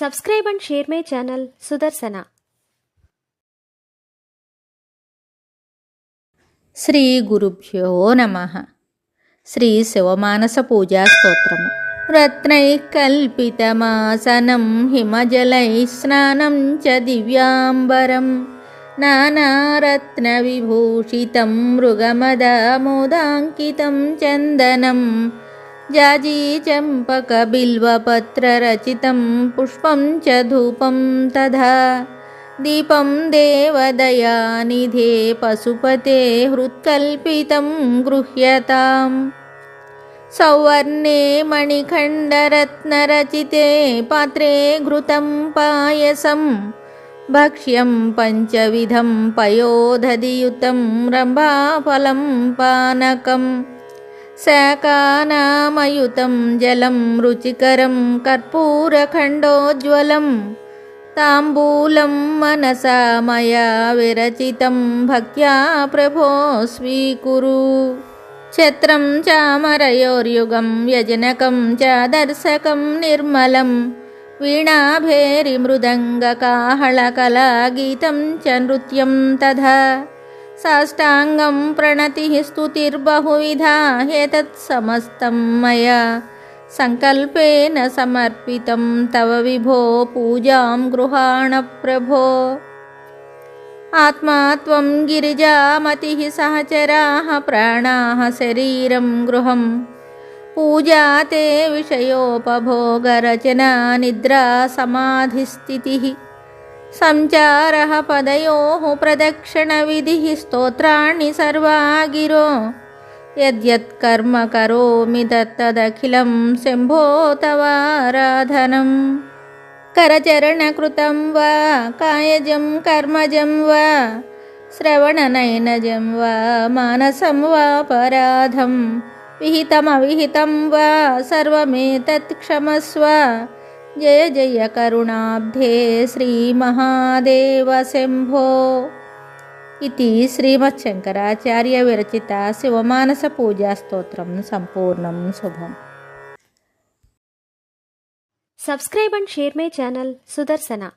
Subscribe and share my channel Sudarsana. Shri గురుభ్యో నమః. శ్రీ శివమానస పూజా స్తోత్రము. రత్నైః కల్పితమాసనం హిమజలైః స్నానం చ దివ్యాంబరం నానారత్న విభూషితం మృగమదామోదాంకితం చందనం జాజీ చంపక బిల్వపత్రరచితం పుష్పం చ ధూపం తథా దీపం దేవదయానిధే పశుపతే హృత్కల్పితం గృహ్యతాం సౌవర్ణే మణిఖండరత్నరచితే పాత్రే ఘృతం పాయసం భక్ష్యం పంచవిధం పయోదధియుతం రంభాఫలం పానకం శాకానామయుతం జలం రుచికరం కర్పూరఖండోజ్వలం తాంబూలం మనసా మయా విరచితం భక్త్యా ప్రభో స్వీకురు ఛత్రం చామరయోర్యుగం వ్యజనకం చాదర్శకం నిర్మలం వీణాభేరి మృదంగకాహళకలాగీతం చ నృత్యం తథా సాష్టాంగం ప్రణతిః స్తుతిర్బహువిధా హేతత్ సమస్తం మయా సంకల్పేన సమర్పితం తవ విభో పూజాం గృహాణ ప్రభో ఆత్మా త్వం గిరిజామతిః సహచరాః ప్రాణాః శరీరం గృహం పూజా తే విషయోపభోగరచనా నిద్రా సమాధిస్థితిః సంచారః పదయోః ప్రదక్షిణవిధిః స్తోత్రాణి సర్వా గిరో యద్యత్ కర్మ కరోమి తత్తదఖిలం శంభో తవారాధనం కరచరణకృతం వా కాయజం కర్మజం వా శ్రవణనైనజం వా మానసం వా పరాధం విహితమవిహితం వా సర్వమేతత్ క్షమస్వ జయ జయ కరుణాబ్ధే శ్రీ మహాదేవ శంభో. ఇది శ్రీమచ్చంకరాచార్య విరచిత శివమానస పూజా స్తోత్రం సంపూర్ణం శుభం. Subscribe and share my channel Sudarsana.